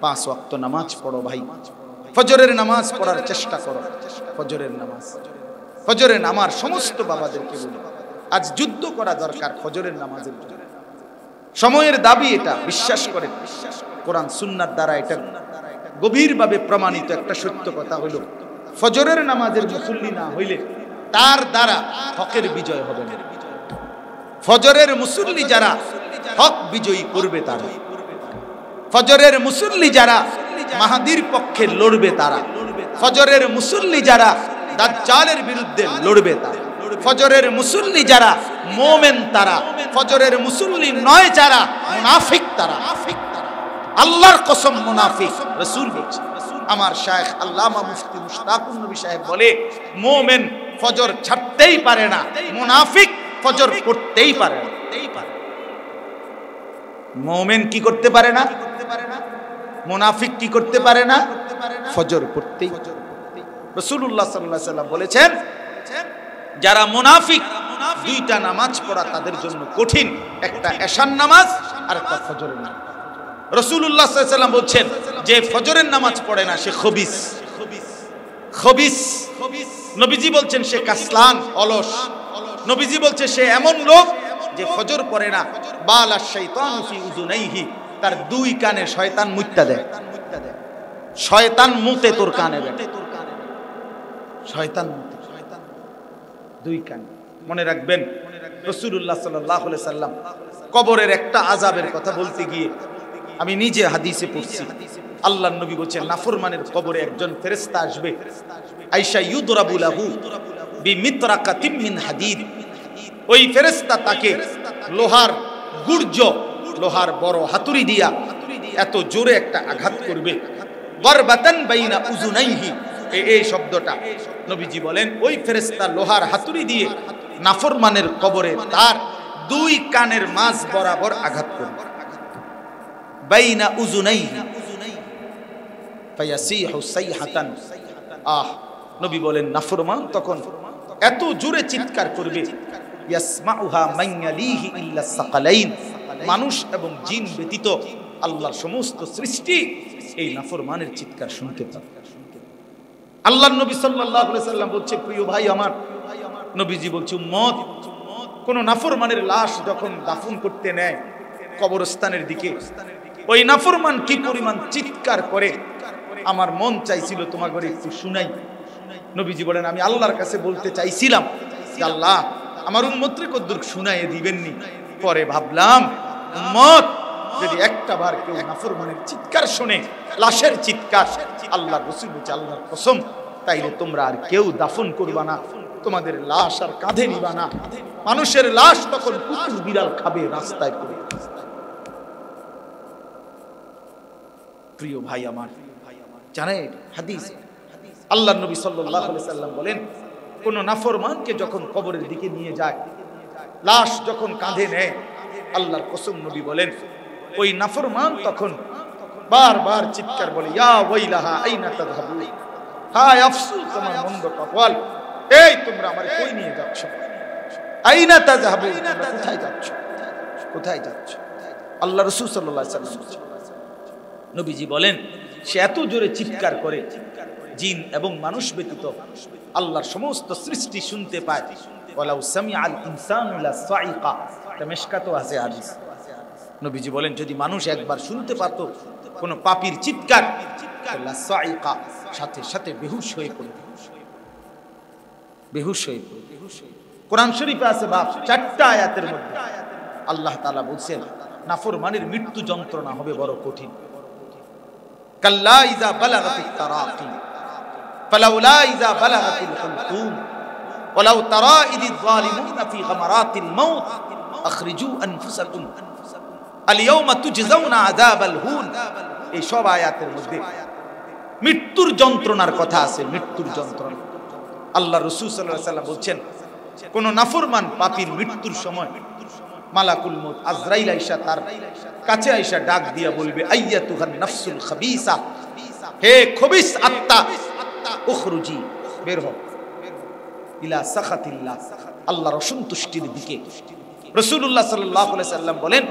5 ওয়াক্ত নামাজ পড়ো ভাই, ফজরের নামাজ পড়ার চেষ্টা করো। ফজরের নামাজ, ফজরের নামাজ সমস্ত বাবাদেরকে বলি, আজ যুদ্ধ করা দরকার ফজরের নামাজের জন্য। সময়ের দাবি এটা, বিশ্বাস করেন। কোরআন সুন্নাহর দ্বারা এটা গভীরভাবে প্রমাণিত একটা সত্য কথা হলো, ফজরের নামাজের মুসল্লি না হইলে তার দ্বারা হকের বিজয় হবে না। ফজরের মুসল্লি যারা হক বিজয়ী করবে তারা, ফজরের মুসল্লি যারা মাহাদির পক্ষে লড়বে তারা, ফজরের মুসল্লি যারা দাজ্জালের বিরুদ্ধে লড়বে তারা, ফজরের মুসল্লি যারা মোমেন তারা, ফজরের মুসল্লি নয় যারা মুনাফিক তারা। আল্লাহর কসম মুনাফিক। রাসূল বলেছেন, আমার শায়েখ আল্লামা মুফতি মুশতাকুন নবী সাহেব বলে, মোমেন ফজর ছাড়তেই পারে না, মুনাফিক ফজর পড়তেই পারে না। মোমেন কি করতে পারে না? মুনাফিক কি করতে পারে না? ফজর পড়তেই। রাসূলুল্লাহ সাল্লাল্লাহু আলাইহি ওয়াসাল্লাম বলেছেন, যারা মুনাফিক দুইটা নামাজ পড়া তাদের জন্য কঠিন, একটা এশার নামাজ আর একটা ফজরের নামাজ। রাসূলুল্লাহ সাল্লাল্লাহু আলাইহি ওয়াসাল্লাম বলছেন, যে ফজরের নামাজ পড়ে না সে খবিস। খবিস নবীজি বলছেন সে কাসলান, অলস। নবীজি বলছে সে এমন লোক যে ফজর পড়ে না, বালা শাইতানু ফি উযুনাইহি, তার দুই কানে শয়তান মুত্তা দেয়। শয়তান মুতে তোর কানে দেয়, শয়তান মুতে দুই কানে। মনে রাখবেন, রাসূলুল্লাহ সাল্লাল্লাহু আলাইহি সাল্লাম কবরের একটা আযাবের কথা বলতে গিয়ে আমি নিজে হাদিসে পড়ছি, আল্লাহর নবী বলেছেন, নাফরমানের কবরে একজন ফেরেশতা আসবে, আয়েশা ইউদরাবু লাহু বিমিতরাকাতিম মিন হাদিদ। ওই ফেরেশতা তাকে লোহার গুর্জ, লোহার বড় হাতুড়ি দিয়া এত জোরে একটা আঘাত করবে, গরবাতান বাইনা উযুনাইহি। এই শব্দটা নবীজি বলেন, ওই ফেরেশতা লোহার হাতুড়ি দিয়ে নাফরমানের কবরে তার দুই কানের মাঝ বরাবর আঘাত করবে, বাইনা উযুনাইহি ফায়াসিহু সাইহাতান। নবী বলেন, নাফরমান তখন এত জোরে চিৎকার করবে, ইয়াসমাউহা মান ইয়ালিহি ইল্লা সাকালাইন, মানুষ এবং জিন ব্যতীত আল্লাহর সমস্ত সৃষ্টি এই নাফরমানের চিৎকার শুনতে পাবে। আল্লাহর নবী সাল্লাল্লাহু আলাইহি সাল্লাম বলছে, প্রিয় ভাই আমার, নবীজি বলছে, উম্মত, কোন নাফরমানের লাশ যখন দাফন করতে নেয় কবরস্থানের দিকে, ওই নাফরমান কি পরিমাণ চিৎকার করে, আমার মন চাইছিল তোমাকে একটু শুনাই। নবীজি বলেন, আমি আল্লাহর কাছে বলতে চাইছিলাম যে আল্লাহ আমার উম্মতকে কদ্দুর শুনাইয়ে দিবেননি। পরে ভাবলাম, উম্মত যদি একটা বার কেউ নাফরমানের চিৎকার শুনে, লাশের চিৎকার, আল্লাহর রাসূল বলেছে, আল্লাহর কসম, তাইলে তোমরা আর কেউ দাফন করবা না, তোমাদের লাশ আর কাঁধে নিবা না। মানুষের লাশ তখন কুকুর বিড়াল খাবে রাস্তায় পড়ে। প্রিয় ভাই আমার, জানেন হাদিস আল্লাহর নবী সাল্লাল্লাহু আলাইহি সাল্লাম বলেন, কোন নাফরমানকে যখন কবরের দিকে নিয়ে যায়, লাশ যখন কাঁধে নেয়, আল্লাহর কসম নবী বলেন, ওই নাফরমান তখন বারবার চিৎকার বলে, ইয়া ওয়াইলাহা আইনা তাযহাবুন, হায় আফসোস তোমার মন্দ কপাল, এই তোমরা আমারে কই নিয়ে যাচ্ছ? আইনা তাযহাবুন, তোমরা কোথায় যাচ্ছ? কোথায় যাচ্ছ? আল্লাহ রাসূল সাল্লাল্লাহু আলাইহি সাল্লাম নবীজি বলেন, সে এত জোরে চিৎকার করে, জিন এবং মানুষ ব্যতীত আল্লাহর সমস্ত সৃষ্টি শুনতে পায়। ওয়ালাউ সামিআল ইনসানু লা সাইকা, এটা মিশকাতে আছে হাদিস। নবীজি বলেন, যদি মানুষ একবার শুনতে পারত কোন পাপীর চিৎকার, লা সাইকা, সাথে সাথে বেহুশ হয়ে পড়বে, বেহুশ হয়ে পড়বে। কোরআন শরীফে আছে বাপ 4টা আয়াতের মধ্যে আল্লাহ তাআলা বলেন, নাফরমানের মৃত্যু যন্ত্রণা হবে বড় কঠিন। কাল্লা ইযা বালাগাতিত তারাকি ফালাউলা ইযা বালাগাতিল হুলকুম ওয়ালাউ তারা ইযিয যালিমুনা ফি গামারাতিল মাউত আখরিজু আনফুসাকুম আল ইয়াওমা তুজজাউনা আযাবাল হুন। এই সব আয়াতের মধ্যে মৃত্যুর যন্ত্রণার কথা আছে, মৃত্যুর যন্ত্রণা। আল্লাহ রাসূল সাল্লাল্লাহু আলাইহি ওয়াসাল্লাম বলছেন, কোন নাফরমান পাপীর মৃত্যুর সময় মালাকুল মউত আজরাইল আয়েশা তার কাছে আয়েশা ডাক দিয়া বলবে, আইয়াতুহান নাফসুল খাবিসা, হে খবিস আত্মা, উখরুজি, বের হও, ইলা সাখাতিল্লাহ, আল্লাহর অসন্তুষ্টির দিকে। রাসূলুল্লাহ সাল্লাল্লাহু আলাইহি সাল্লাম বলেন,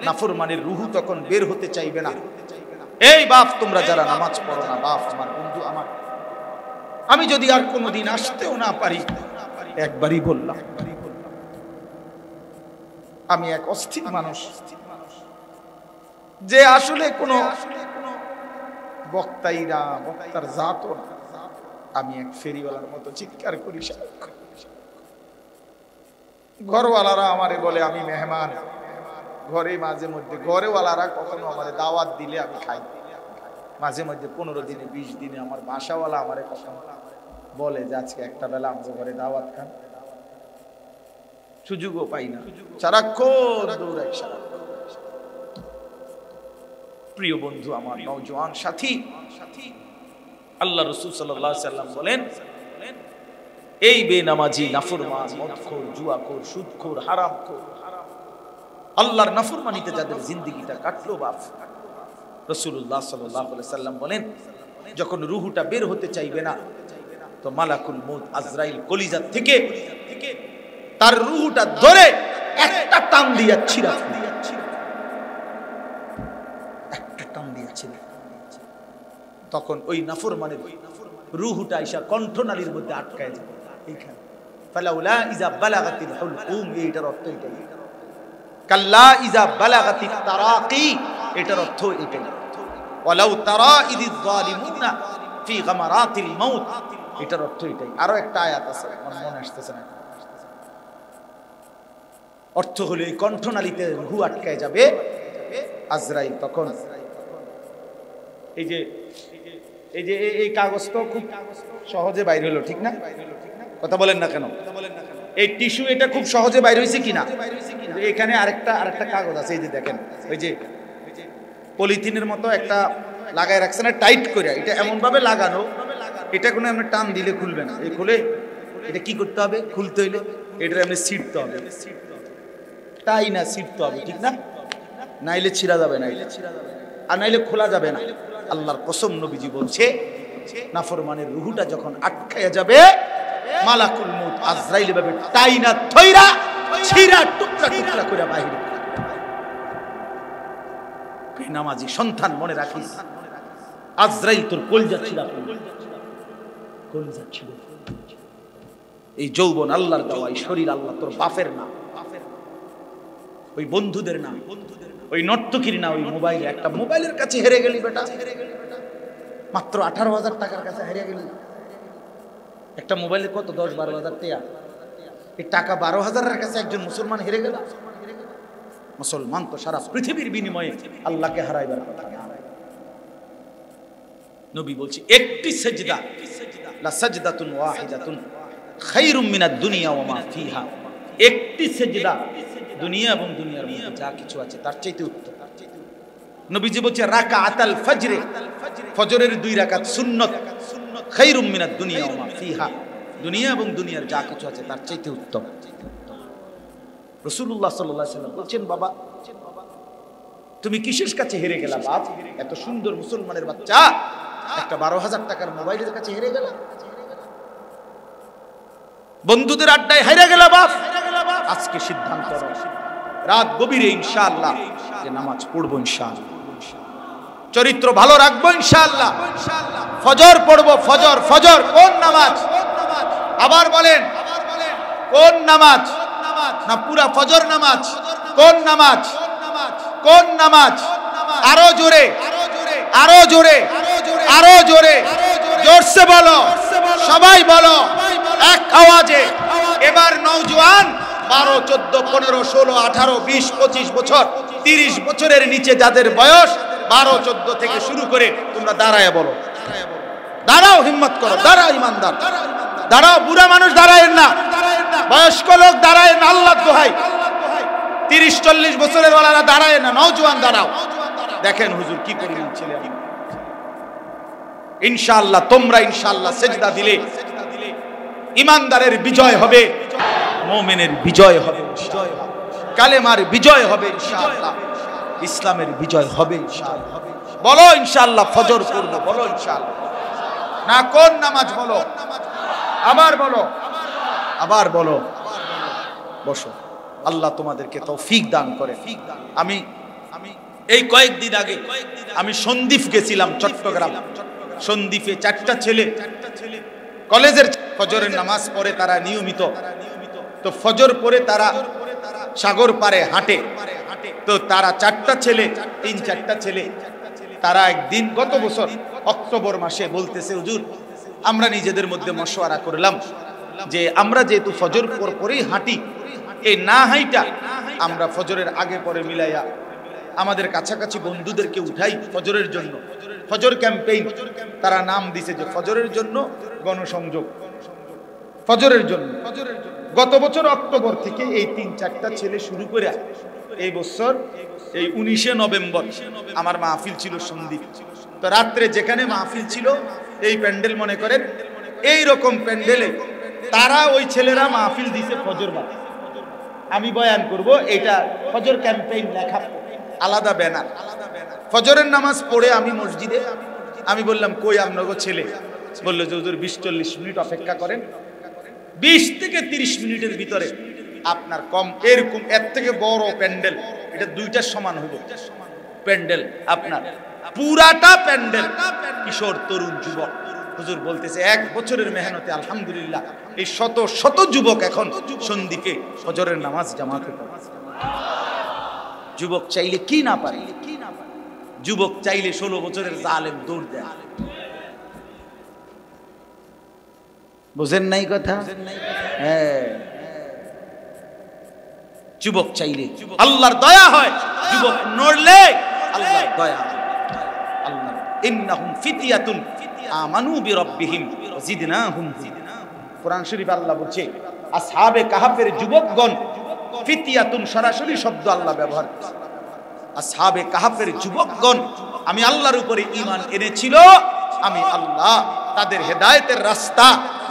নাফরমানের রূহ তখন বের হতে চাইবে না, এই বাপ, তোমরা যারা নামাজ পড়ো না, বাপ আমার বন্ধু আমার, আমি যদি আর কোনোদিন আসতেও না পারি, একবারই বললাম, আমি এক অস্থির মানুষ, যে আসলে কোনো বক্তাইরা বক্তার জাতও না। আমি এক ফেরিওয়ালার মতো চিৎকার করি, ঘরওয়ালারা আমারে বলে আমি মেহমান, ঘরে মাঝে মধ্যে ঘরেওয়ালারা কখনো আমারে দাওয়াত দিলে আমি খাই, মাঝে মধ্যে 15 দিনে 20 দিনে আমার বাসাওয়ালা আমারে কখনো বলে যে আজকে একটা বেলা আমাদের ঘরে দাওয়াত খান, সুযোগও পাই না, সারাক্ষণ দৌড়াই সারাক্ষণ। প্রিয় বন্ধু আমার, নওজোয়ান সাথী, আল্লাহ রাসূল সাল্লাল্লাহু আলাইহি সাল্লাম বলেন, এই বেনামাজি, নাফরমান, মদখোর, জুয়াখোর, সুদখোর, হারামখোর, আল্লাহর নাফরমানিতে যাদের জিন্দেগিটা কাটলো বাপ, রাসূলুল্লাহ সাল্লাল্লাহু আলাইহি সাল্লাম বলেন, যখন রূহটা বের হতে চাইবে না, তো মালাকুল মউত আজরাইল কলিজা থেকে তার রূহটা ধরে একটা টান দিয়া ছিঁড়া ফেলে, একটা টান দিয়া ছিঁড়া। তখন ওই নাফরমানের রূহটা আইসা কণ্ঠনালীর মধ্যে আটকায় যাবে এইখানে। ফালাউলা ইজা বালাগাতিল হুলকুম, এইটার অর্থ এটাই। কাল্লা ইজা বালাগাতিত তারাকি, এটার অর্থ এটাই। ওয়ালাউ তারা ইদিজ যালিমুনা ফি গামারাতিল মাউত, এটার অর্থ এটাই। আরো একটা আয়াত আছে, আমার মনে আসতেছে না, অর্থ হলো এই কণ্ঠনালীতে রূহ আটকায় যাবে, আজরাইল তখন এই যে এই কাগজ তো খুব সহজে বাইরে হলো, ঠিক না? কথা বলেন না কেন? এই টিস্যু এটা খুব সহজে বাইরে হয়েছে কিনা? এখানে আরেকটা কাগজ আছে, এই যে দেখেন, ওই যে পলিথিনের মতো একটা লাগায় রাখছে না টাইট করে, এটা এমন ভাবে লাগানো, এটা কোনো এমনি টান দিলে খুলবে না। এই খুলে এটা কি করতে হবে? খুলতে হইলে এটা এমনি ছিঁড়তে হবে, তাই না? ছিঁড়তে হবে, ঠিক না? নাইলে ছিঁড়া যাবে না, আর নাইলে খোলা যাবে না। আল্লাহর কসম, নবীজি বলছে, নাফরমানের রূহটা যখন আটকায়া যাবে, মালাকুল মউত আজরাইল ভাবে টাইনা থইরা ছিঁড়া টুকরা টুকরা করে বাইরে। নামাজি সন্তান, মনে রাখিস, আজরাইল তোর কলিজা ছিঁড়া ফেলবে, কলিজা ছিঁড়া। এই যৌবন আল্লাহর দেওয়া, এই শরীর আল্লাহ, তোর বাপের না, ওই বন্ধুদের না, ওই নর্তকীর না, ওই মোবাইল, একটা মোবাইলের কাছে হেরে গেলি বেটা, মাত্র 18,000 টাকার কাছে হেরে গেলি। একটা মোবাইলে কত? 10-12,000 টাকা। এই টাকা 12,000-এর কাছে একজন মুসলমান হেরে গেল। মুসলমান তো সারা পৃথিবীর বিনিময়ে আল্লাহকে হারাইবার কথা না। নবী বলছে, একটি সেজদা, লা সাজদাতুন ওয়াহিদাতুন খায়রুম মিনাদ দুনিয়া ওয়া মা ফিহা, একটি সেজদা দুনিয়া এবং দুনিয়ার মধ্যে যা কিছু আছে তার চাইতে উত্তম। নবীজি বলছে, রাকাআতাল ফজরে, ফজরের 2 রাকাত সুন্নাত, খায়রুম মিনাদ দুনিয়া ওয়া মা ফিহা, দুনিয়া এবং দুনিয়ার যা কিছু আছে তার চাইতে উত্তম। রাসূলুল্লাহ সাল্লাল্লাহু আলাইহি ওয়াসাল্লাম বলছেন, বাবা তুমি কিসের কাছে হেরে গেলা বাপ? এত সুন্দর মুসলমানের বাচ্চা একটা 12,000 টাকার মোবাইলের কাছে হেরে গেলা, বন্ধুদের আড্ডায় হেরে গেলা বাপ। আজকে সিদ্ধান্ত নাও, রাত গভীরে ইনশাআল্লাহ যে নামাজ পড়বো, ইনশাআল্লাহ চরিত্র ভালো রাখবো, ইনশাআল্লাহ ফজর পড়বো। ফজর, ফজর কোন নামাজ? আবার বলেন, কোন নামাজ? না পুরা ফজর নামাজ? কোন নামাজ? কোন নামাজ? আরো জোরে, আরো জোরে, আরো জোরে, জোরসে বলো, সবাই বলো এক আওয়াজে। এবার নওজোয়ান 12, 14, 15, 16, 18, 20, 25 বছর, 30 বছরের নিচে যাদের বয়স, 12, 14 থেকে শুরু করে তোমরা দাঁড়ায় বলো, দাঁড়াও, হিম্মত করো, দাঁড়াও ইমানদার, দাঁড়াও, বুড়া মানুষ দাঁড়ায় না, বয়স্ক লোক দাঁড়ায় না, আল্লাহ দোহাই, 30-40 বছরের ওয়ালারা দাঁড়ায় না, নওজোয়ান দাঁড়াও। দেখেন হুজুর কি পরিমাণ ছেলে। ইনশাআল্লাহ তোমরা ইনশাআল্লাহ সেজদা দিলে ইমানদারের বিজয় হবে, মুমিনের বিজয় হবে, কালেমার বিজয় হবে ইনশাআল্লাহ, ইসলামের বিজয় হবে ইনশাআল্লাহ। বলো ইনশাআল্লাহ ফজর পড়ব, বলো ইনশাআল্লাহ। না কোন নামাজ বলো, আবার বলো, আবার বলো। বসো, আল্লাহ তোমাদেরকে তৌফিক দান করে। আমি এই কয়েকদিন আগে আমি সন্দ্বীপ গেছিলাম, চট্টগ্রাম। সন্দ্বীপে 4টা ছেলে কলেজের ফজরের নামাজ পড়ে, তারা নিয়মিত। তো ফজর পড়ে তারা সাগর পারে হাঁটে। তো তারা 4টা ছেলে, 3-4টা ছেলে, তারা একদিন গত বছর অক্টোবর মাসে বলতেছে, হুজুর আমরা নিজেদের মধ্যে মশওয়ারা করলাম যে আমরা যেহেতু ফজর পরেই হাঁটি, এই না হাইটা আমরা ফজরের আগে পরে মিলাইয়া আমাদের কাছাকাছি বন্ধুদেরকে উঠাই ফজরের জন্য। ফজর ক্যাম্পেইন তারা নাম দিছে যে ফজরের জন্য গণসংযোগ, ফজরের জন্য। গত বছর অক্টোবর থেকে এই 3-4টা ছেলে শুরু করে এই বছর এই 19শে নভেম্বর আমার মাহফিল ছিল সন্দ্বীপ। তো রাত্রে যেখানে মাহফিল ছিল এই প্যান্ডেল, মনে করেন এই রকম প্যান্ডেলে তারা ওই ছেলেরা মাহফিল দিছে ফজর বাদ। আমি বয়ান করব, এটা ফজর ক্যাম্পেইন লেখা, আলাদা ব্যানার। ফজরের নামাজ পড়ে আমি মসজিদে, আমি বললাম কই আপনাগো ছেলে? বললো যে হুজুর 20-40 মিনিট অপেক্ষা করেন। 20 থেকে 30 মিনিটের ভিতরে আপনার কম এরকম এর থেকে বড় প্যান্ডেল, এটা 2টার সমান হইব প্যান্ডেল, আপনার পুরাটা প্যান্ডেল কিশোর তরুণ যুবক। হুজুর বলতেছে 1 বছরের মেহনতে আলহামদুলিল্লাহ এই শত শত যুবক এখন সন্দ্বীপে ফজরের নামাজ জামাতে পড়ে। যুবক চাইলে কি না পারে, যুবক চাইলে 16 বছরের জালেম দৌড় দেয়। বুঝেন নাই কথা? হ্যাঁ, যুবক চাইলে আল্লাহর দয়া হয়, যুবক নড়লে আল্লাহর দয়া হয়। আল্লাহ ইন্নাহুম ফিতিয়াতুন আমানু বিরাব্বিহিম জিদনাহুম। কোরআন শরীফ আল্লাহ বলছে আসহাবে কাহাফের যুবকগণ, ফিতিয়াতুন সরাসরি শব্দ আল্লাহ ব্যবহার করেছে। আসহাবে কাহাফের যুবকগণ আমি আল্লাহর উপরে ঈমান এনেছিল, আমি আল্লাহ তাদের হেদায়েতের রাস্তা,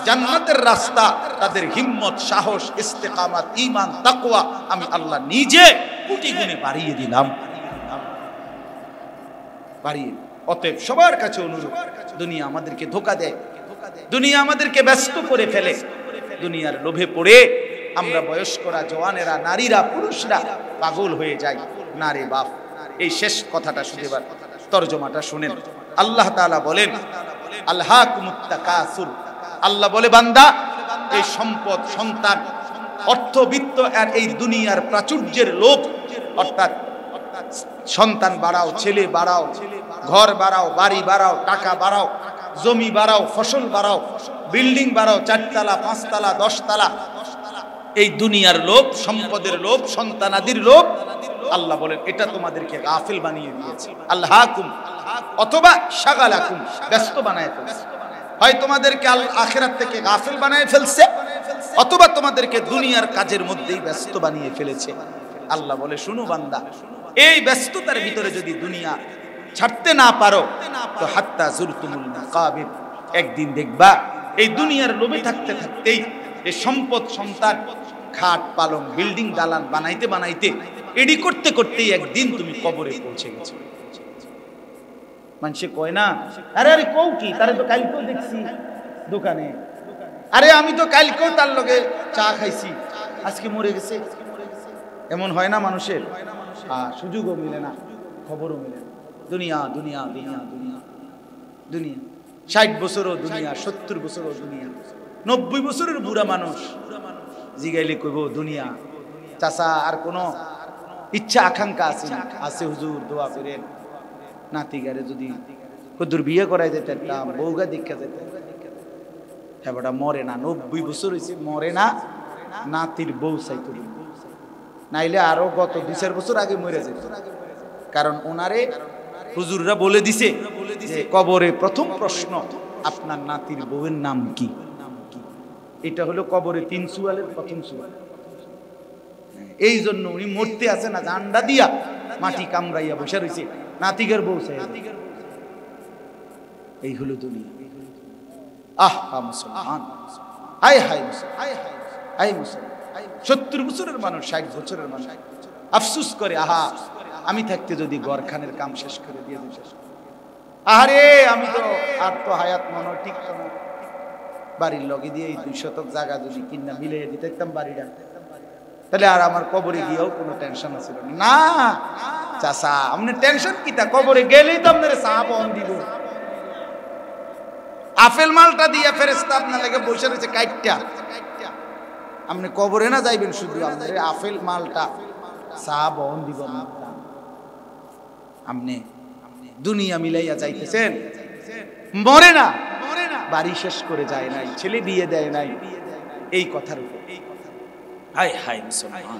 জান্নাতের রাস্তা, তাদের হিম্মত, সাহস, ইস্তেকামাত, ঈমান, তাকওয়া আমি আল্লাহ নিজে কোটি গুণে বাড়িয়ে দিলাম, বাড়িয়ে। অতএব সবার কাছে অনুরোধ, দুনিয়া আমাদেরকে ধোঁকা দেয়, দুনিয়া আমাদেরকে ব্যস্ত করে ফেলে। দুনিয়ার লোভে পড়ে আমরা বয়স্করা, জওয়ানেরা, নারীরা, পুরুষরা পাগল হয়ে যাই। না রে বাপ, এই শেষ কথাটা শুনে এবার তরজমাটা শুনেন। আল্লাহ তাআলা বলেন আলহাকুমুত তাকাসুর। আল্লাহ বলে বান্দা, এই সম্পদ, সন্তান, অর্থবিত্ত আর এই দুনিয়ার প্রাচুর্যের লোভ, অর্থাৎ সন্তান বাড়াও, ছেলে বাড়াও, ঘর বাড়াও, বাড়ি বাড়াও, টাকা বাড়াও, জমি বাড়াও, ফসল বাড়াও, বিল্ডিং বাড়াও, 4 তলা 5 তলা 10 তলা, এই দুনিয়ার লোভ, সম্পদের লোভ, সন্তানাদির লোভ, আল্লাহ বলেন এটা তোমাদেরকে গাফিল বানিয়ে দিয়েছে। আল্লাহকুম অথবা শাগালাকুম, ব্যস্ত বানায় ফেলছে। হয় তোমাদেরকে আখিরাত থেকে গাফিল বানায় ফেলছে, অথবা তোমাদেরকে দুনিয়ার কাজের মধ্যেই ব্যস্ত বানিয়ে ফেলেছে। আল্লাহ বলে শুনো বান্দা, এই ব্যস্ততার ভিতরে যদি দুনিয়া ছাড়তে না পারো, তো হাত্তা জুরতুমুল মাকাবির, একদিন দেখবা এই দুনিয়ার লোভে থাকতে থাকতেই এই সম্পদ, সন্তান, খাট পালং, বিল্ডিং, দালান বানাইতে বানাইতে, এডি করতে করতেই একদিন তুমি কবরে পৌঁছে গেছো। মানুষে কয় না, আরে আরে কও কি, তারে তো কালকেও দেখছি দোকানে, আরে আমি তো কালকেও তার লগে চা খাইছি, আজকে মরে গেছে। এমন হয় না মানুষের? সুযোগও মিলে না, খবরও মিলে না। দুনিয়া দুনিয়া দুনিয়া দুনিয়া দুনিয়া, 60 বছরও দুনিয়া, 70 বছরও দুনিয়া, 90 বছরের বুড়া মানুষ জিগাইলে কইব দুনিয়া। চাচা আর কোনো ইচ্ছা আকাঙ্ক্ষা আছে না? আছে হুজুর, দোয়া করেন নাতিগারে যদি কদুর বিয়ে করাই যেতাম, বউগা দীক্ষা যেতাম। হ্যাঁ বেটা মরে না, 90 বছর হয়েছে মরে না, নাতির বউ চাইতো, নাইলে আরো গত 2-4 বছর আগে মরে যেত। কারণ ওনারে হুজুররা বলে দিছে যে কবরে প্রথম প্রশ্ন আপনার নাতির বউয়ের নাম কি। এটা হলো কবরে 3 সুয়ালের প্রথম সুয়াল। এই জন্য উনি মরতে আছে না, জান্ডা দিয়া মাটি কামড়াইয়া বসে রয়েছে, নাতিগের বউ চাই। এই হলো দুনিয়া। আহা মুসলমান, হায় হায় হায় মুসলমান, 70 বছরের মানুষ, 60 বছরের মানুষ আফসুস করে, আহা আমি থাকতে যদি গরখানের কাম শেষ করে দিয়ে দিই। আরে আমি তো আর তো হায়াত মনে ঠিক না, বাড়ির লগে দিয়ে এই 2 শতক জায়গা যদি কিনা মিলিয়ে দিতাম বাড়িটা, তাহলে আর আমার কবরে গিয়েও কোনো টেনশন ছিল না। চাচা আপনি টেনশন কিতা, কবরে গেলেই তো আপনার চা বন দিব। আপেল মালটা দিয়ে ফেরেশতা আপনার লাগে বসে রয়েছে কাইটটা, আপনি কবরে না যাইবেন শুধু আপনার আপেল মালটা চা বন দিব। আপনি দুনিয়া মিলাইয়া যাইতেছেন, মরে না, বাড়ি শেষ করে যায় নাই, ছেলে বিয়ে দেয় নাই, এই কথার উপর। হায় হায় মুসলমান,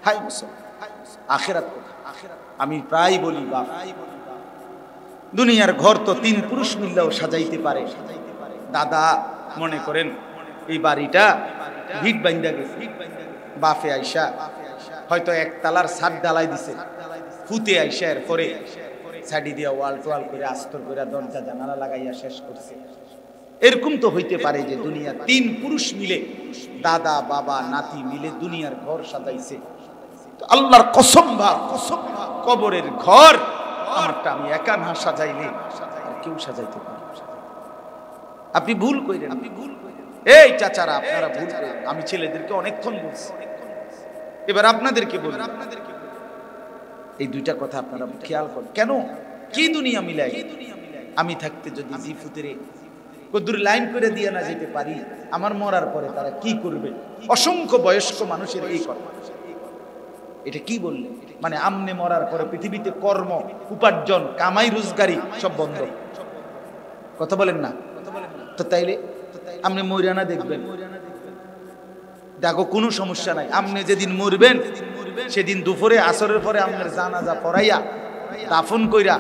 হায় মুসলমান, আখিরাত কথা আমি প্রায় বলি, বাপ দুনিয়ার ঘর তো 3 পুরুষ মিললেও সাজাইতে পারে। দাদা মনে করেন এই বাড়িটা ভিট বাইন্দা গেছে, বাফে আইসা হয়তো একতলার ছাদ ডালাই দিছে, ফুতে আইসা এরপরে সাইডি দিয়া ওয়াল টোয়াল করে আস্তর করে দরজা জানালা লাগাইয়া শেষ করছে। এরকম তো হইতে পারে যে দুনিয়া 3 পুরুষ মিলে, দাদা বাবা নাতি মিলে দুনিয়ার ঘর সাজাইছে। তো আল্লাহর কসম বা কবরের ঘর আমারটা আমি একা না সাজাইলে আর কেউ সাজাইতে পারে। আপনি ভুল কইরেন, আপনি ভুল কইরেন, এই চাচারা আপনারা ভুল করেন। আমি ছেলেদেরকে অনেকক্ষণ বলছি, এবার আপনাদেরকে বলি, এই 2টা কথা আপনারা খেয়াল করেন। কেন কি দুনিয়া মিলাই, আমি থাকতে যদি জিফুতেরে কদ্দুর লাইন করে দিয়ে না যেতে পারি, আমার মরার পরে তারা কি করবে? অসংখ্য বয়স্ক মানুষের এই কথা, এটা কি বললে মানে আমনে মরার পরে পৃথিবীতে কর্ম উপার্জন কামাই রোজগারি সব বন্ধ, কথা বলেন না? তো তাইলে আপনি মরিয়ানা দেখবেন, দেখো কোনো সমস্যা নাই। আপনি যেদিন মরবেন সেদিন দুপুরে আসরের পরে আপনার জানাজা পড়াইয়া দাফন কইরা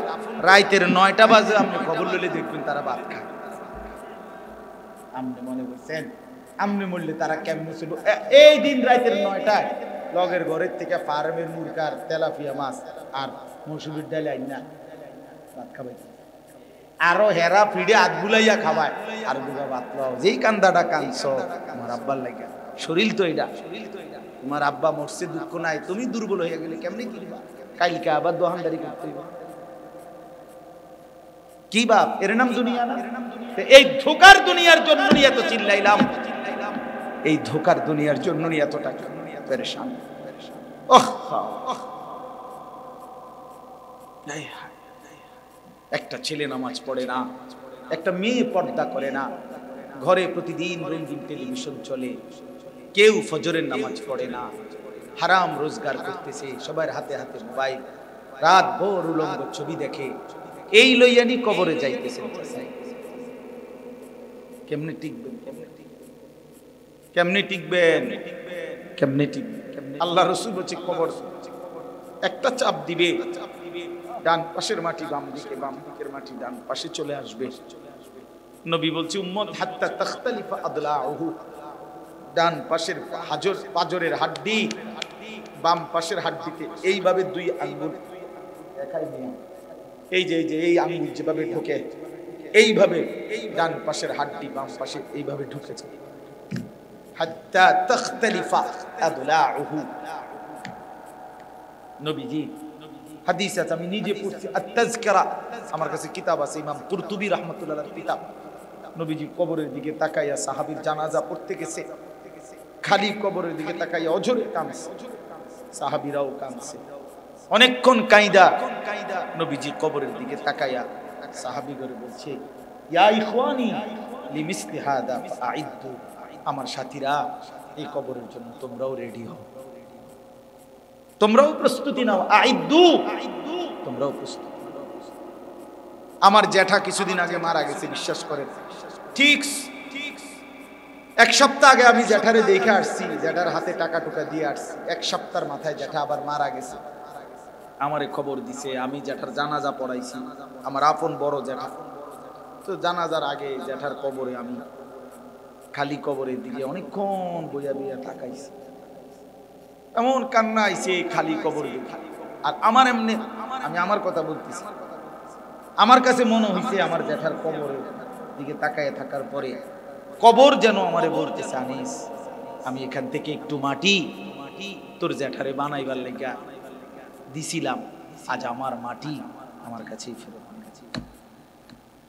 রাইতের 9টা বাজে আপনি খবর লইলে দেখবেন তারা ভাত খায়। আপনি মনে করছেন আপনি মরলে তারা কেমনে ছিল? এই দিন রাইতের 9টায় লগের ঘরের থেকে ফার্মের মুরগার তেলাপিয়া মাছ আর মসুরির ডাল আইনা ভাত খাবাই, আরো হেরা ফিডে হাত বুলাইয়া খাবায়, আর দুগা ভাত লাও। যেই কান্দাটা কানছ আমার আব্বার লাগে, শরীর তো এটা, তোমার আব্বা মরছে দুঃখ নাই, তুমি দুর্বল হয়ে গেলে কেমনে কিনবা? কালকে আবার দোহানদারি করতে হইব। কি বাপ, এর নাম দুনিয়া না? এই ধোকার দুনিয়ার জন্য এত চিল্লাইলাম, এই ধোকার দুনিয়ার জন্য এত টাকা পেরেশান। একটা ছেলে নামাজ পড়ে না, একটা মেয়ে পর্দা করে না, ঘরে প্রতিদিন রঙিন টেলিভিশন চলে, কেউ ফজরের নামাজ পড়ে না, হারাম রোজগার করতেছে, সবার হাতে হাতে মোবাইল, রাত ভোর উলঙ্গ ছবি দেখে, এই লইয়ানি কবরে যাইতেছেন। কেমনে টিকবেন? কেমনে টিকবেন? কেমনে টিকবেন? আল্লাহ রাসূল বলছে কবর একটা চাপ দিবে, ডান পাশের মাটি বাম দিকে, বাম দিকের মাটি ডান পাশে চলে আসবে। নবী বলছে উম্মত হাত্তা তাখতালিফা আদলাউহু, ডান পাশের পাজরের হাড্ডি বাম পাশের হাড্ডিতে এইভাবে 2 আঙ্গুল দেখাই নিয়ে, এই যে এই আঙ্গুল যেভাবে ঢোকে এইভাবে ডান পাশের হাড্ডি বাম পাশে এইভাবে ঢুকেছে। হাত্তা তাখতালিফা আদলাউহু, নবীজি হাদিস আছে, আমি নিজে পড়ছি, আত-তাযকিরা, আমার কাছে কিতাব আছে, ইমাম কুরতুবী রাহমাতুল্লাহ আলাইহির কিতাব। নবীজি কবরের দিকে তাকাইয়া সাহাবীর জানাজা পড়তে গেছে, খালি কবরের দিকে তাকাইয়া অঝরে কাঁদছে, সাহাবীরাও কাঁদছে, অনেকক্ষণ কাঁদা নবীজি কবরের দিকে তাকাইয়া সাহাবীগণ বলছে ইয়া ইখওয়ানি লিমিসলি হাদা ফাআইদ্দু, আমার সাথীরা এই কবরের জন্য তোমরাও রেডি হও, তোমরাও প্রস্তুতি নাও, আইদ্দু, তোমরাও প্রস্তুতি। আমার জ্যাঠা কিছুদিন আগে মারা গেছে, বিশ্বাস করেন, ঠিক 1 সপ্তাহ আগে আমি জ্যাঠারে দেখে আসছি, জ্যাঠার হাতে টাকা টুকা দিয়ে আসছি, 1 সপ্তাহের মাথায় জ্যাঠা আবার মারা গেছে। আমারে খবর দিছে, আমি জ্যাঠার জানাজা পড়াইছি, আমার আপন বড় জ্যাঠা। তো জানাজার আগে জ্যাঠার কবরে আমি খালি কবরের দিকে অনেকক্ষণ বইয়া বইয়া তাকাইছি, এমন কান্না আইছে খালি কবর দেখে। আর আমার এমনি, আমি আমার কথা বলতেছি, আমার কাছে মনে হইছে আমার জ্যাঠার কবরের দিকে তাকায় থাকার পরে কবর যেন আমারে বলতেছে, আনিস আমি এখান থেকে একটু মাটি তোর জ্যাঠারে বানাইবার লেগা দিছিলাম, আজ আমার মাটি আমার কাছেই ফেরত,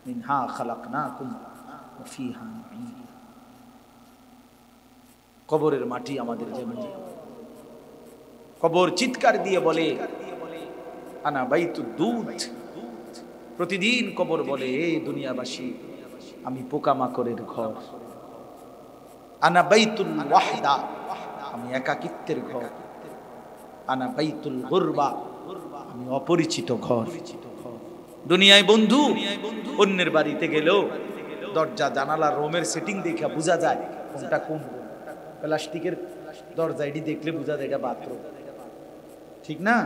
মিনহা খালাকনাকুম ওয়া ফিহা নুঈদুকুম। কবরের মাটি আমাদের জন্য। কবর চিৎকার দিয়ে বলে আনা বাইতুদ দুদ। প্রতিদিন কবর বলে, এ দুনিয়াবাসী, আমি পোকামাকড়ের ঘর। আনা বাইতুল ওয়াহদা, আমি একাকিত্বের ঘর। আনা বাইতুল গুরবা, আমি অপরিচিত ঘর। দুনিয়ায় বন্ধু, অন্যের বাড়িতে গেলেও দরজা জানালা রুমের সেটিং দেখে বোঝা যায় কোনটা কোন রুম। প্লাস্টিকের দরজা এটি দেখলে বোঝা যায় এটা বাথরুম, ঠিক না?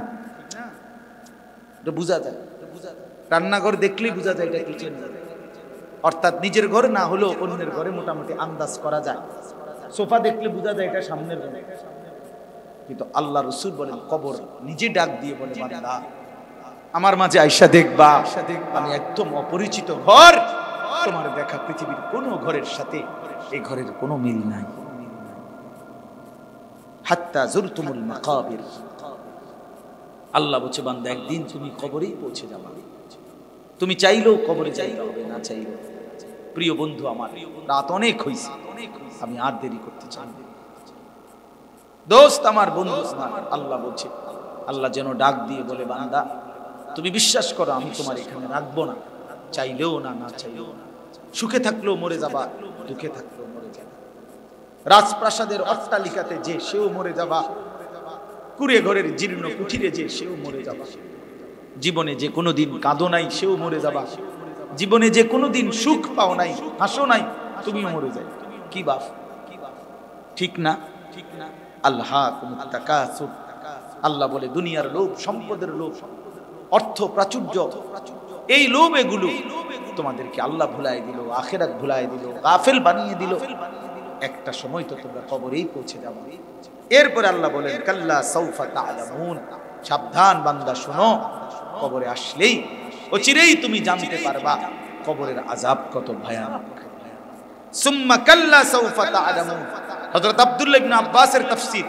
এটা বোঝা যায়। রান্নাঘর দেখলেই বোঝা যায় এটা কিচেন। অর্থাৎ নিজের ঘর না হলেও অন্যের ঘরে মোটামুটি আন্দাজ করা যায়। সোফা দেখলে বোঝা যায় এটা সামনের ঘর। কিন্তু আল্লাহ রাসূল বলেন, কবর নিজে ডাক দিয়ে বলে, বান্দা আমার মাঝে আয়েশা দেখবা, আমি একদম অপরিচিত ঘর। তোমার দেখা পৃথিবীর কোনো ঘরের সাথে এই ঘরের কোনো মিল নাই। হাত্তা যুরতুমুল মাকাবির, আল্লাহ বলছে, বান্দা একদিন তুমি কবরেই পৌঁছে যাবা। তুমি চাইলেও কবরে যাইতে হবে, না চাইলেও। প্রিয় বন্ধু আমার, রাত অনেক হইছে, আমি আর দেরি করতে চাই না। দোস্ত আমার, বন্ধু আমার, আল্লাহ বলছে, আল্লাহ যেন ডাক দিয়ে বলে, বান্দা তুমি বিশ্বাস করো, আমি তোমার এখানে রাখবো না, চাইলেও না, না চাইলেও না। সুখে থাকলেও মরে যাবা, দুঃখে থাকলেও মরে যাবা। রাজপ্রাসাদের অট্টালিকাতে যে সেও মরে যাবা, কুড়ে ঘরের জীর্ণ কুঠিরে যে সেও মরে যাবা। জীবনে যে কোনোদিন কাঁদো নাই সেও মরে যাবা। জীবনে যে কোনোদিন সুখ পাও নাই, হাসো নাই, তুমিও মরে যাই। কি বাপ, ঠিক না? ঠিক না? আল্লাহ তাকাসুর, আল্লাহ বলে দুনিয়ার লোভ, সম্পদের লোভ, অর্থ প্রাচুর্য, এই লোভ এগুলো তোমাদেরকে আল্লাহ ভুলাই দিল, আখিরাত ভুলাই দিল, গাফেল বানিয়ে দিল। একটা সময় তো তোমরা কবরেই পৌঁছে যাবে। এরপরে আল্লাহ বলেন, কাল্লা সাউফা তা'লামুন, সাবধান বান্দা শোনো, কবরে আসলেই অচিরেই তুমি জানতে পারবা কবরের আযাব কত ভয়ানক। সুম্মা কাল্লা সাউফা তা'লামুন, হযরত আব্দুল্লাহ ইবনে আব্বাসের তাফসীর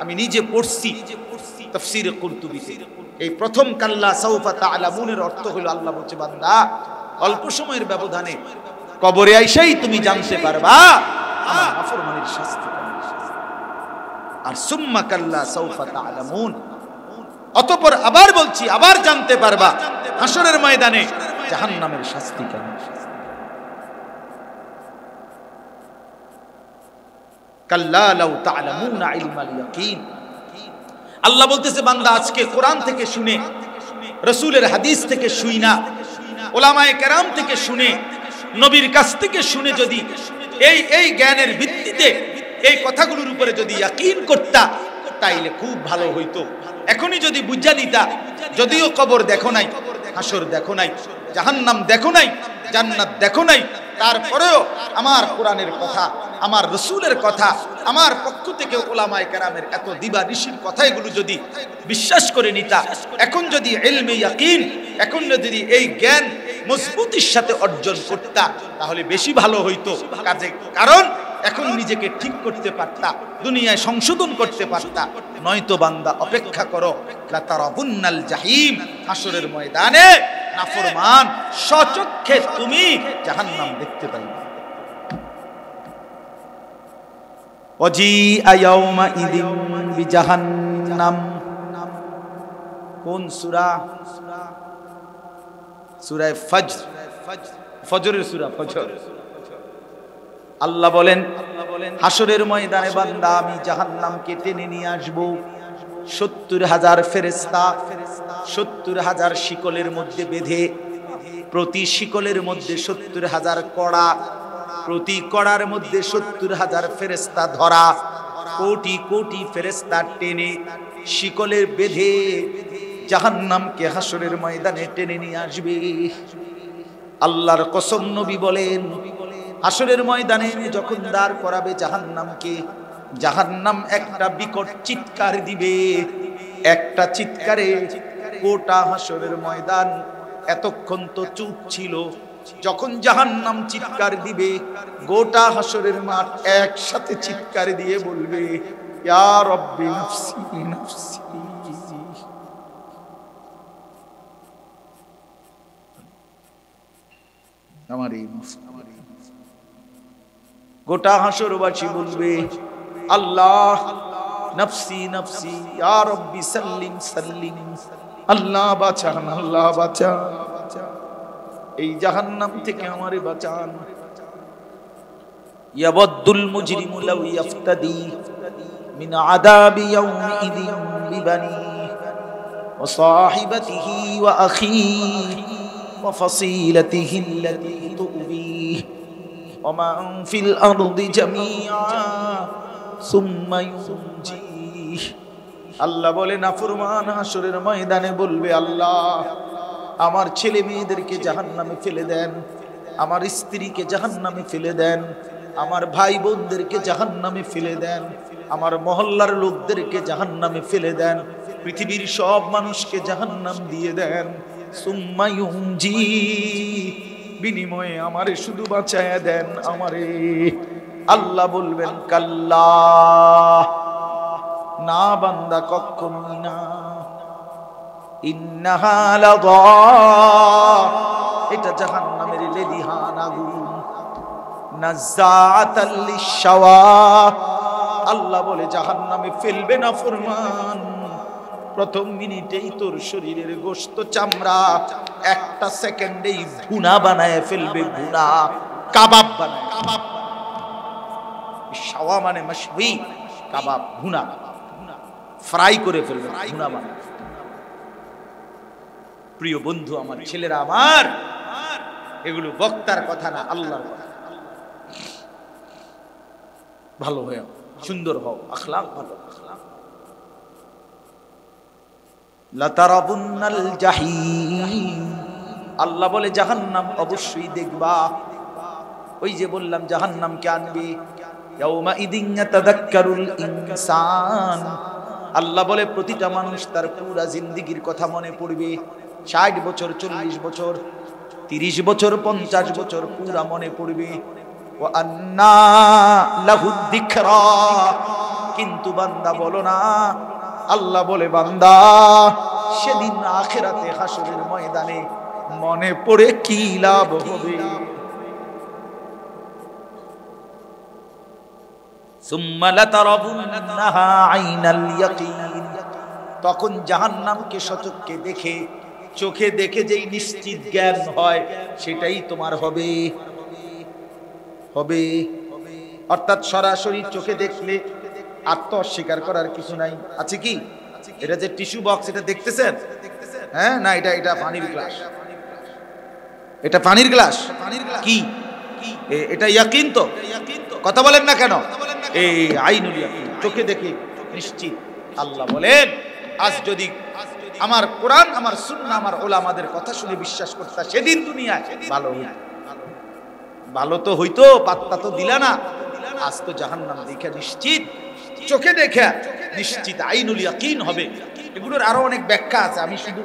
আমি নিজে পড়ছি তাফসীরে কুরতুবীতে। এই প্রথম কাল্লা সাউফা তা'লামুনের অর্থ হলো, আল্লাহ বলছে, বান্দা অল্প সময়ের ব্যবধানে কবরে আইসাই তুমি জানতে পারবা আমার নাফরমানির শাস্তি। আর সুম্মা কাল্লা সাউফা তা'লামুন, অতঃপর আবার বলছি, আবার জানতে পারবা হাসরের ময়দানে জাহান্নামের শাস্তি কেমন। কাল্লা লাউ তা'লামুনা ইলমাল ইয়াকিন, আল্লাহ বলতেছে, বান্দা আজকে কোরআন থেকে শুনে, রাসূলের হাদিস থেকে শুই না, উলামায়ে কেরাম থেকে শুনে, নবীর কাছ থেকে শুনে যদি এই জ্ঞানের ভিত্তিতে এই কথাগুলোর উপরে যদি ইয়াকিন করতা, তাইলে খুব ভালো হইতো। এখনই যদি বুঝা নিতা, যদিও কবর দেখো নাই, হাসর দেখো নাই, জাহান্নাম দেখো নাই, জান্নাত দেখো নাই, তারপরেও আমার কোরআনের কথা, আমার রাসূলের কথা, আমার পক্ষ থেকে উলামায়ে কেরামের এত দিবা ঋষির কথা, এগুলো যদি বিশ্বাস করে নিতা, এখন যদি ইলমে ইয়াকিন, এখন যদি এই জ্ঞান মজবুতির সাথে অর্জন করতা, তাহলে বেশি ভালো হইতো। কারণ এখন নিজেকে ঠিক করতে পারতা, দুনিয়ায় সংশোধন করতে পারতা। নয়তো বান্দা অপেক্ষা করো, লাতারাবুন্নাল জাহিম, হাসরের ময়দানে নাফরমান স্বচক্ষে তুমি জাহান্নাম দেখতে পাইবে। ওয়াজিআ ইয়াউমা ইদিন বিজাহান্নাম, কোন সূরা? সূরা ফজর, ফজরের সূরা ফজর। আল্লাহ বলেন, হাসরের ময়দানে বান্দা আমি জাহান্নামকে টেনে নিয়ে আসব। ৭০,০০০ ফেরেশতা ৭০,০০০ শিকলের মধ্যে বেঁধে, প্রতি শিকলের মধ্যে ৭০,০০০ কড়া, প্রতি কড়ার মধ্যে ৭০,০০০ ফেরেশতা ধরা, কোটি কোটি ফেরেশতা টেনে শিকলের বেঁধে জাহান্নামকে হাসরের ময়দানে টেনে নিয়ে আসবে। আল্লাহর কসম, নবী বলেন, হাসরের ময়দানে যখন দাঁড় করাবে জাহান্নামকে, জাহান্নাম একটা বিকট চিৎকার দিবে। একটা চিৎকারে গোটা হাসরের ময়দান এতক্ষণ তো চুপ ছিল, যখন জাহান্নাম চিৎকার দিবে, গোটা হাসরের মাঠ একসাথে চিৎকার দিয়ে বলবে, ইয়া রব্বি নাফসি নাফসি। আমার এই গোটা হাসরবাসী বলবে, আল্লাহ নাফসি নাফসি, ইয়া রব্বি সাল্লিম সাল্লিম। আল্লাহ বাঁচান, আল্লাহ বাঁচান, এই জাহান্নাম থেকে আমারে বাঁচান। ইয়াবদ্দুল মুজরিমু লাউ ইফতাদি মিন আযাবি ইয়াউমিযিন বিবানিহি ওয়া সাহিবাতিহি ওয়া আখিহি ওয়া ফাসিলাতিহি আল্লাতী তুবিহি ওয়া মান ফিল আরদি জামিআ সুম্মা ইউনজিহি। আল্লাহ বলে নাফরমান হাসরের ময়দানে বলবে, আল্লাহ আমার ছেলে মেয়েদেরকে জাহান্নামে ফেলে দেন, আমার স্ত্রীকে জাহান্নামে ফেলে দেন, আমার ভাই বোনদেরকে জাহান্নামে ফেলে দেন, আমার মহল্লার লোকদেরকে জাহান্নামে ফেলে দেন, পৃথিবীর সব মানুষকে জাহান্নাম দিয়ে দেন। সুম্মা ইউনজি, বিনিময়ে আমারে শুধু বাঁচায়া দেন আমারে। আল্লাহ বলবেন কাল্লা, না বান্দা কখনোই না। ইন্নাহা লাযা, এটা জাহান্নামের লেলিহান আগুন। নাযাআতাল লিশাওয়া, আল্লাহ বলে জাহান্নামে ফেলবে না ফরমান, প্রথম মিনিটেই তোর শরীরের গোশত চামড়া একটা সেকেন্ডেই ভুনা বানায় ফেলবে, ভুনা কাবাব বানায়। কাবাব শাওয়া মানে মাশবি, কাবাব ভুনা, ফ্রাই করে ফেলবে, ভুনা বানায়। প্রিয় বন্ধু আমার, ছেলেরা আমার, এগুলো বক্তার কথা না, আল্লাহর কথা। ভালো হও, সুন্দর হও, আখলাক ভালো। লাতারাবুন্নাল জাহিম, আল্লাহ বলে জাহান্নাম অবশ্যই দেখবা। ওই যে বললাম জাহান্নামকে আনবে। ইয়াউমা ইদিন ইয়াতাযাক্কারুল ইনসান, আল্লাহ বলে প্রতিটা মানুষ তার পুরা জিন্দেগীর কথা মনে পড়বে। 60 বছর, 40 বছর, 30 বছর, 50 বছর পুরা মনে পড়বে। ওয়া আন্না লাহুদ যিকরা, কিন্তু বান্দা বলো না, আল্লাহ বলে বান্দা সেদিন আখিরাতে হাসরের ময়দানে মনে পড়ে কি লাভ হবে। সুম্মা লাতারাবুন্নাহা আইনাল ইয়াকিন, তখন জাহান্নামকে সচক্ষে দেখে, চোখে দেখে যেই নিশ্চিত জ্ঞান হয় সেটাই তোমার হবে। হবে অর্থাৎ সরাসরি চোখে দেখলে আর তো অস্বীকার করার কিছু নাই। আছে কি? এটা যে টিস্যু বক্স, এটা দেখতেছেন? হ্যাঁ না, এটা পানির গ্লাস, এটা পানির গ্লাস। কি এটা ইয়াকিন তো? কথা বলেন না কেন? এই আইনুল ইয়াকিন, চোখে দেখে নিশ্চিত। আল্লাহ বলেন আজ যদি আমার কোরআন, আমার সুন্নাহ, আমার উলামাদের কথা শুনে বিশ্বাস করতা, সেদিন দুনিয়ায় ভালো হইতো। ভালো তো হইতো, পাত্তা তো দিলা না। আজ তো জাহান্নাম দেখে নিশ্চিত, চোখে দেখে নিশ্চিত, আইনুল ইয়াকিন হবে। এগুলোর আরো অনেক ব্যাখ্যা আছে, আমি শুধু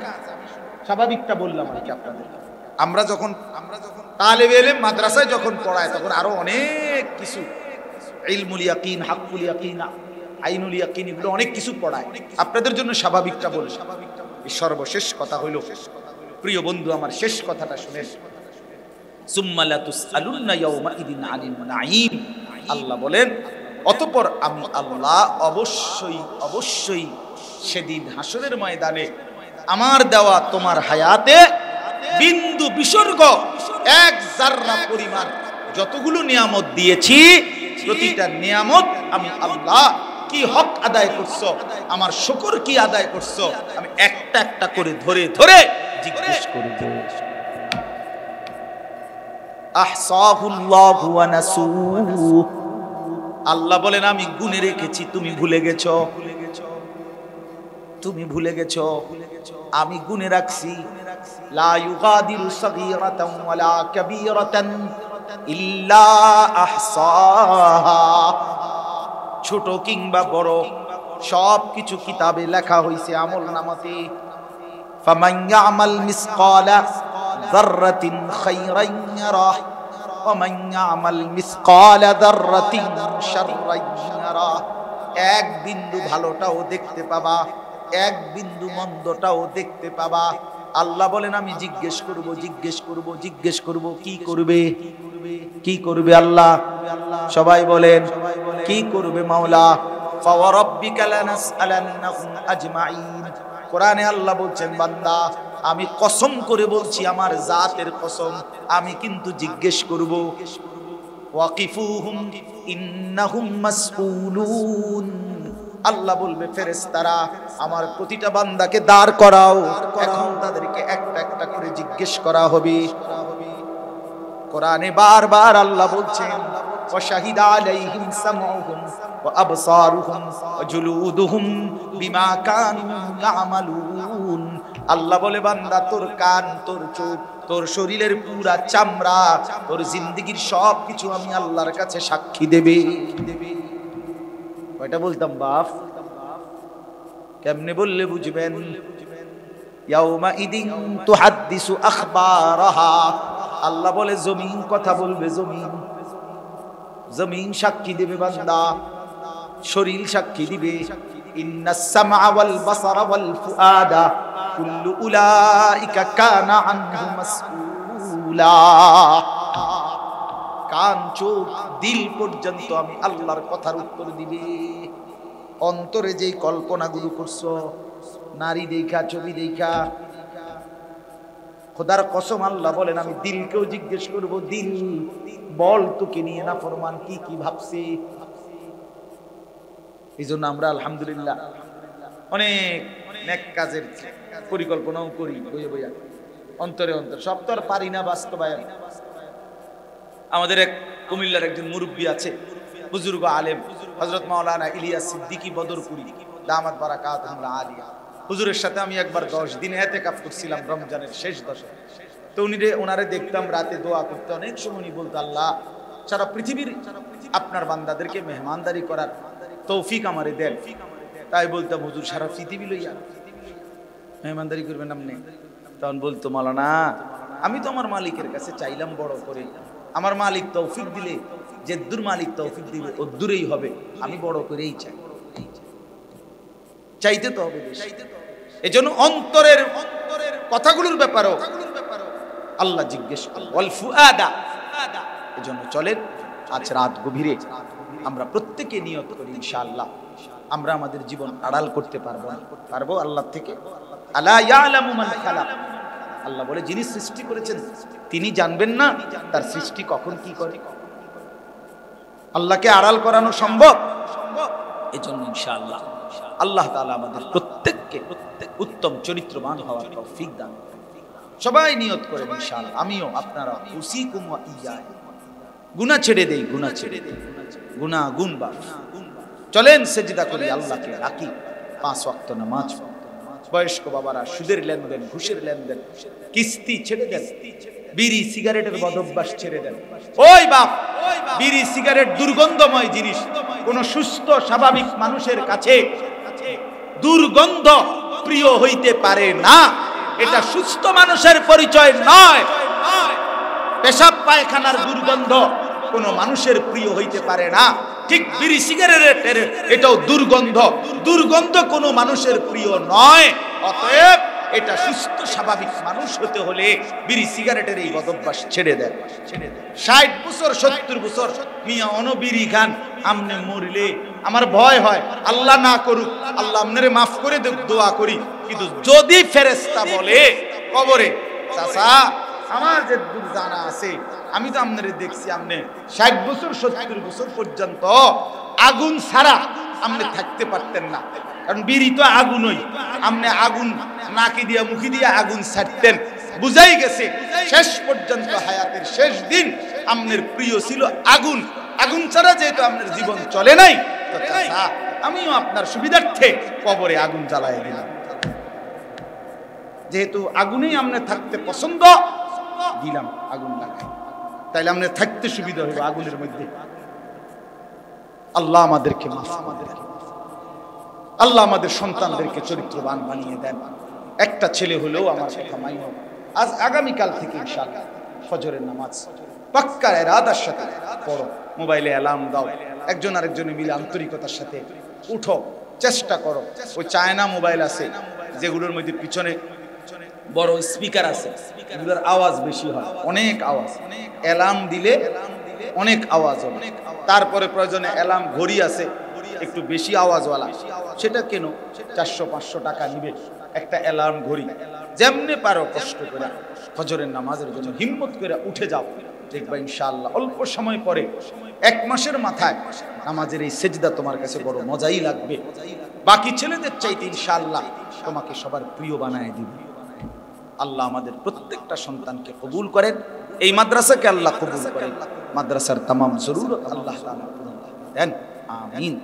স্বাভাবিকটা বললাম আর কি আপনাদের। আমরা যখন তালেবে ইলম মাদ্রাসায় যখন পড়ায়, তখন আরো অনেক কিছু ইলমুল ইয়াকিন, হাক্কুল ইয়াকিন, আইনুল ইয়াকিন, এগুলো অনেক কিছু পড়ায়। আপনাদের জন্য স্বাভাবিকটা বলি। সর্বশেষ কথা হইল, প্রিয় বন্ধু আমার, শেষ কথাটা শুনেন। সুম্মা লাতুসআলুন্না ইয়াউমাইদিন আনিন নাঈম, আল্লাহ বলেন অতঃপর আমি আল্লাহ অবশ্যই অবশ্যই সেদিন হাসরের ময়দানে আমার দেওয়া তোমার হায়াতে বিন্দু বিসর্গ, এক জাররা পরিমাণ যতগুলো নিয়ামত দিয়েছি, প্রতিটা নিয়ামত আমি আল্লাহ কি হক আদায় করছো, আমার শুকর কি আদায় করছো, আমি একটা একটা করে ধরে ধরে জিজ্ঞেস করব। আহসাহুল্লাহু ওয়া নাসূহু, আল্লাহ বলেন আমি গুনে রেখেছি, তুমি ভুলে গেছো, তুমি ভুলে গেছো, আমি গুনে রাখছি। লা ইউগাদিরু সাগীরাতান ওয়ালা কাবীরাতান ইল্লা আহসাহা, ছোট কিংবা বড় সব কিছু কিতাবে লেখা হয়েছে, আমল নামাতে। ফামান ইয়ামাল মিসকালা যাররাতিন খায়রান ইয়ারাহ ওয়া মান ইয়ামাল মিসকালা যাররাতিন শাররান ইয়ারাহ, এক বিন্দু ভালোটাও দেখতে পাবা, এক বিন্দু মন্দটাও দেখতে পাবা। আল্লাহ বলেন আমি জিজ্ঞেস করব, জিজ্ঞেস করব, জিজ্ঞেস করব। কি করবে? কি করবে আল্লাহ? সবাই বলেন কি করবে মাওলা? ফাওয়ারাব্বিকা লানাসআলান্নাহুম আজমাইন, কোরআনে আল্লাহ বলছেন বান্দা আমি কসম করে বলছি আমার জাতের কসম আমি কিন্তু জিজ্ঞেস করব ওয়াকিফুহুম ইন্নাহুম মাসউলুন আল্লাহ বলবে ফেরেশতারা আমার প্রতিটা বান্দাকে দাঁড় করাও এখন তাদেরকে একটা একটা করে জিজ্ঞেস করা হবে কোরআনে বারবার আল্লাহ বলছেন ওয়াশাহিদা আলাইহিম সামউহুম ওয়া আবসারুহুম ওয়া জুলুদুহুম বিমা কানু ইয়ামালুন আল্লাহ বলে বান্দা তোর কান তোর চোখ তোর শরীরের পুরা চামড়া তোর জিন্দেগীর সব কিছু আমি আল্লাহর কাছে সাক্ষী দেবে কয়টা বলতাম বাপ কেমনে বললে বুঝবেন ইয়াউমা ইদিন তুহাদ্দিসু আখবারাহা আল্লাহ বলে জমিন কথা বলবে জমিন সাক্ষী দেবে বান্দা শরীর সাক্ষী দিবে ইন্নাস সামআ ওয়াল বাসারা ওয়াল ফুআদা কুল্লু উলাইকা কানা আনহু মাসউলা কান চোখ দিল পর্যন্ত আমি আল্লাহর কথার উত্তর দিবে অন্তরে যেই কল্পনাগুলো করছো নারী দেখা ছবি দেখা খোদার কসম আল্লাহ বলেন আমি দিলকেও জিজ্ঞেস করব দিল বল তোকে নিয়ে না ফরমান কি কি ভাবছি এইজন্য আমরা আলহামদুলিল্লাহ অনেক নেক কাজের পরিকল্পনাও করি বইয়া বইয়া অন্তরে অন্তর সব তো আর পারি না বাস্তবায়ন আমাদের এক কুমিল্লার একজন মুরব্বী আছে বুজুর্গ আলেম হযরত মাওলানা ইলিয়াস সিদ্দিকী বদরপুরি দামাত বারাকাতুহুল আলিয়া হুজুরের সাথে আমি একবার 10 দিন ইতিকাফ করছিলাম রমজানের শেষ দশক তো ওনারে দেখতাম রাতে দোয়া করতে অনেক সময় উনি বলতো আল্লাহ সারা পৃথিবীর আপনার বান্দাদেরকে মেহমানদারি করার তৌফিক আমারে দেন তাই বলতাম হুজুর সারা পৃথিবী লইয়া মেহমানদারি করবেন আপনি তখন বলতো মাওলানা আমি তো আমার মালিকের কাছে চাইলাম বড় করে আমার মালিক তৌফিক দিলে যে দূর মালিক তৌফিক দিবে ও দূরেই হবে আমি বড় করেই চাই চাইতে তো হবে এজন্য অন্তরের কথাগুলোর ব্যাপারও আল্লাহ জিজ্ঞেস করেন ওয়াল ফুআদা এজন্য চলেন আজ রাত গভীরে আমরা প্রত্যেকে নিয়ত করি ইনশাআল্লাহ আমরা আমাদের জীবন আড়াল করতে পারবো আল্লাহ থেকে আলা ইয়ালামু মান খালাক আল্লাহ বলে যিনি সৃষ্টি করেছেন তিনি জানবেন না তার সৃষ্টি কখন কি করে আল্লাহকে আড়াল করানো সম্ভব এজন্য ইনশাআল্লাহ আল্লাহ তাআলা আমাদের প্রত্যেককে উত্তম চরিত্রবান হওয়ার তৌফিক দান সবাই নিয়ত করেন ইনশাআল্লাহ আমিও আপনারা উসিকুম ওয়া ইয়া গুনাহ ছেড়ে দেই গুনাহ গুনবা চলেন সেজদা করি আল্লাহকে রাখি 5 ওয়াক্ত নামাজ বয়স্ক বাবারা সুদের লেনদেন ঘুষের লেনদেন কিস্তি ছেড়ে দেন বিড়ি সিগারেটের বদভ্যাস ছেড়ে দেন ওই বাপ বিড়ি সিগারেট দুর্গন্ধময় জিনিস কোন সুস্থ স্বাভাবিক মানুষের কাছে দুর্গন্ধ প্রিয় হইতে পারে না এটা সুস্থ মানুষের পরিচয় নয় পেশাব পায়খানার দুর্গন্ধ কোন মানুষের প্রিয় হইতে পারে না ঠিক বিড়ি সিগারেটের এটাও দুর্গন্ধ কোন মানুষের প্রিয় নয় অতএব এটা সুস্থ স্বাভাবিক মানুষ হতে হলে বিড়ি সিগারেটের এই বদভ্যাস ছেড়ে দেন 60 বছর 70 বছর মিয়া অনবিড়ি খান আমনে মরলে আমার ভয় হয় আল্লাহ না করুক আল্লাহ আমনেরে মাফ করে দেব দোয়া করি কিন্তু যদি ফেরেশতা বলে কবরে চাচা আমার যে দূর জানা আছে আমি তো আপনারে দেখছি আপনি 60 বছর 70 বছর পর্যন্ত আগুন ছাড়া আপনি থাকতে পারতেন না কারণ বিড়ি তো আগুনই আপনি আগুন নাকি দিয়া মুখি দিয়া আগুন ছাড়তেন বুঝাই গেছে শেষ পর্যন্ত হায়াতের শেষ দিন আপনার প্রিয় ছিল আগুন ছাড়া যেহেতু আপনার জীবন চলে নাই তো চাচা আমিও আপনার সুবিধার্থে কবরে আগুন জ্বালায় দিলাম যেহেতু আগুনেই আপনি থাকতে পছন্দ দিলাম আগুন লাগাই তাইলে আপনি থাকতে সুবিধা হইব আগুনের মধ্যে আল্লাহ আমাদেরকে মাফ আল্লাহ আমাদের সন্তানদেরকে চরিত্রবান বানিয়ে দেন একটা ছেলে হলেও আমার কথা মাইনো আজ আগামীকাল থেকে ইনশাআল্লাহ ফজরের নামাজ পাক্কা ইরাদার সাথে পড়ো মোবাইলে অ্যালার্ম দাও একজন আরেকজনে মিলে আন্তরিকতার সাথে উঠো চেষ্টা করো ওই চায়না মোবাইল আছে যেগুলোর মধ্যে পিছনে বড় স্পিকার আছে এগুলোর আওয়াজ বেশি হয় অনেক আওয়াজ অ্যালার্ম দিলে অনেক আওয়াজ হবে তারপরে প্রয়োজনে অ্যালার্ম ঘড়ি আছে একটু বেশি আওয়াজওয়ালা সেটা কেন 400-500 টাকা নিবে একটা অ্যালার্ম ঘড়ি, যেমনে পারো কষ্ট করে ফজরের নামাজের জন্য হিম্মত করে উঠে যাও, দেখবা ইনশাআল্লাহ অল্প সময় পরে 1 মাসের মাথায় নামাজের এই সেজদা তোমার কাছে বড় মজাই লাগবে। বাকি ছেলেদের চাইতে ইনশাআল্লাহ তোমাকে সবার প্রিয় বানায় দিবে। আল্লাহ আমাদের প্রত্যেকটা সন্তানকে কবুল করেন, এই মাদ্রাসাকে আল্লাহ কবুল করেন, মাদ্রাসার তামাম জরুরত আল্লাহ তাআলা পূরণ করেন। আমিন।